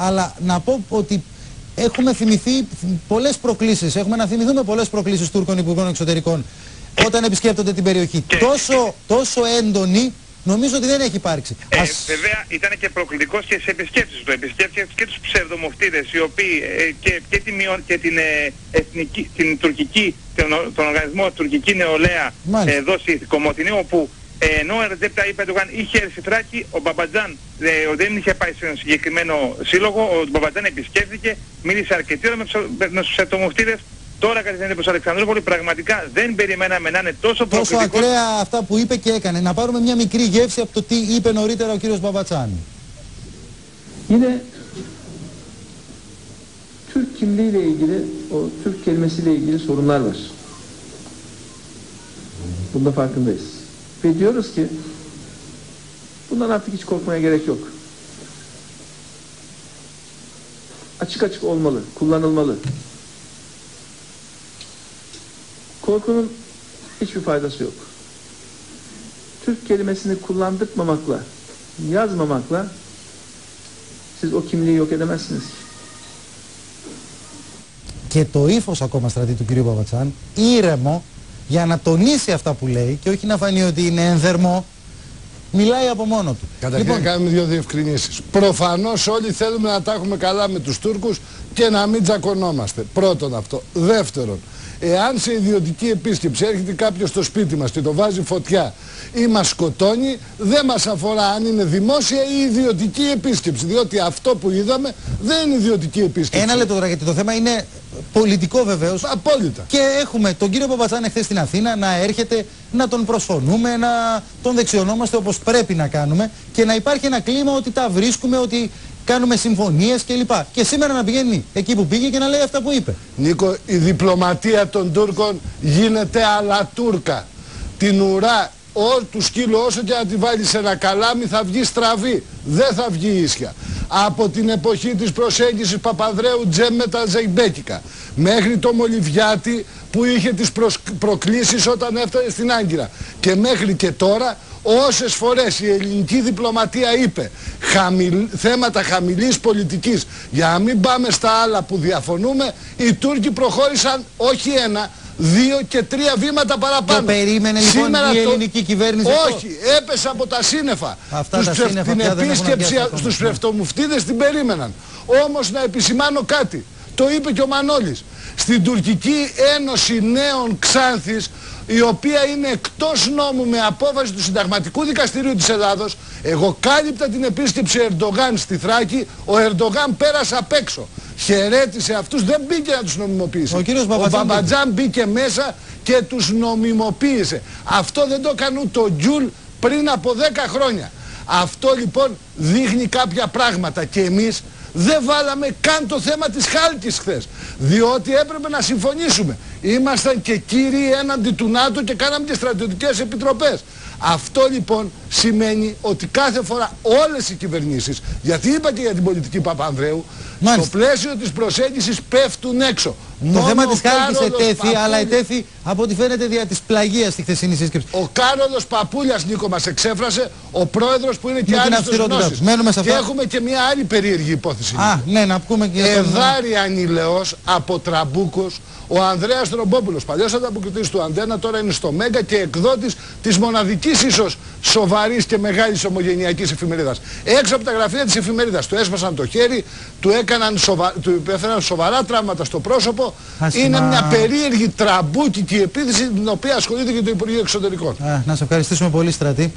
Αλλά να πω ότι έχουμε θυμηθεί πολλές προκλήσεις. Έχουμε να θυμηθούμε πολλές προκλήσεις Τούρκων Υπουργών Εξωτερικών όταν επισκέπτονται την περιοχή. Τόσο έντονη νομίζω ότι δεν έχει υπάρξει. Βέβαια ήταν και προκλητικός και σε επισκέψεις του. Επισκέφτηκε και τους ψευδομοφτίδες οι οποίοι την τουρκική, τον οργανισμό τουρκική νεολαία εδώ στη Κομοτηνή, όπου ενώ ο Ρετζέπ Ταγιπ Ερντογάν είχε έρθει στη Θράκη, ο Μπαμπατζάν δεν είχε πάει σε ένα συγκεκριμένο σύλλογο. Ο Μπαμπατζάν επισκέφθηκε, μίλησε αρκετή ώρα με τους ψευδομοφτίδες. Τώρα κατευθύνεται προς Αλεξανδρούπολη, πραγματικά δεν περιμέναμε να είναι τόσο προκλητικός. Τόσο ακραία αυτά που είπε και έκανε. Να πάρουμε μια μικρή γεύση από το τι είπε νωρίτερα ο κύριος Μπαμπατσάνη. Yine Türk kimliğiyle ilgili, o Türk kelimesiyle ilgili sorunlar var. Bunda farkındayız. Ve diyoruz ki bundan artık hiç korkmaya gerek yok. Açık açık olmalı, kullanılmalı. Korkunun hiçbir faydası yok. Türk kelimesini kullandırmamakla, yazmamakla siz o kimliği yok edemezsiniz. Και το ύφος ακόμα, στρατή, του κυρίου Μπαμπατσάν, ήρεμο, για να τονίσει αυτά που λέει και όχι να φανεί ότι είναι ενδερμό, μιλάει από μόνο του. Καταρχήν να κάνουμε δύο διευκρινήσεις. Προφανώς όλοι θέλουμε να τα έχουμε καλά με τους Τούρκους και να μην τζακωνόμαστε. Πρώτον αυτό. Δεύτερον, εάν σε ιδιωτική επίσκεψη έρχεται κάποιος στο σπίτι μας και το βάζει φωτιά ή μας σκοτώνει, δεν μας αφορά αν είναι δημόσια ή ιδιωτική επίσκεψη. Διότι αυτό που είδαμε δεν είναι ιδιωτική επίσκεψη. Ένα λεπτό τώρα, γιατί το θέμα είναι πολιτικό βεβαίως. Απόλυτα. Και έχουμε τον κύριο Μπαμπατσάν εχθές στην Αθήνα να έρχεται, να τον προσφωνούμε, να τον δεξιωνόμαστε όπως πρέπει να κάνουμε και να υπάρχει ένα κλίμα ότι τα βρίσκουμε, ότι κάνουμε συμφωνίες κλπ. Και σήμερα να πηγαίνει εκεί που πήγε και να λέει αυτά που είπε. Νίκο, η διπλωματία των Τούρκων γίνεται αλλά Τούρκα. Την ουρά του σκύλου όσο και να τη βάλει σε ένα καλάμι θα βγει στραβή. Δεν θα βγει ίσια. Από την εποχή της προσέγγισης Παπανδρέου Τζέμ με τα Ζεϊμπέκικα μέχρι το Μολυβιάτη που είχε τις προκλήσεις όταν έφτανε στην Άγκυρα και μέχρι και τώρα, όσες φορές η ελληνική διπλωματία είπε θέματα χαμηλής πολιτικής για να μην πάμε στα άλλα που διαφωνούμε, οι Τούρκοι προχώρησαν όχι ένα, 2 και 3 βήματα παραπάνω. Το περίμενε λοιπόν η ελληνική κυβέρνηση? Όχι, έπεσε από τα σύννεφα. Την επίσκεψη στους ψευτομουφτίδες την περίμεναν. Όμως να επισημάνω κάτι, το είπε και ο Μανώλης. Στην Τουρκική Ένωση Νέων Ξάνθης, η οποία είναι εκτός νόμου με απόφαση του Συνταγματικού Δικαστηρίου της Ελλάδος, εγώ κάλυπτα την επίσκεψη Ερντογάν στη Θράκη, ο Ερντογάν πέρασε απ' έξω. Χαιρέτησε αυτούς, δεν μπήκε να τους νομιμοποιήσει. Ο Μπαμπατζάν μπήκε μέσα και τους νομιμοποίησε. Αυτό δεν το έκανε ούτε ο Γκιουλ πριν από 10 χρόνια. Αυτό λοιπόν δείχνει κάποια πράγματα και εμείς δεν βάλαμε καν το θέμα της Χάλκης χθες, διότι έπρεπε να συμφωνήσουμε. Ήμασταν και κύριοι έναντι του ΝΑΤΟ και κάναμε και στρατιωτικές επιτροπές. Αυτό λοιπόν σημαίνει ότι κάθε φορά όλες οι κυβερνήσεις, γιατί είπα και για την πολιτική Παπανδρέου, στο πλαίσιο της προσέγγισης πέφτουν έξω. Το θέμα της Χάλκης ετέθη, αλλά ετέθη από ό,τι φαίνεται δια της πλαγίας στη χθεσινή σύσκεψη. Ο Κάρολος Παπούλιας, Νίκο, μας εξέφρασε, ο πρόεδρος που είναι και άριστος γνώσης. Και έχουμε και μια άλλη περίεργη υπόθεση. Ναι, να πούμε και Εδάρη Ανηλεός από Τραμπούκος, ο Ανδρέας Τρομπόπουλος, παλιός ανταποκριτής του Αντένα, τώρα είναι στο Μέγκα και εκδότης της μοναδικής ίσως σοβαρής και μεγάλης ομογενειακής εφημερίδας. Έξω από τα γραφεία της εφημερίδας του έσπασαν το χέρι, του έφεραν σοβαρά τραύματα στο πρόσωπο. Είναι μια περίεργη τραμπούκικη επίθεση την οποία ασχολείται και το Υπουργείο Εξωτερικών. Να σε ευχαριστήσουμε πολύ, στρατή.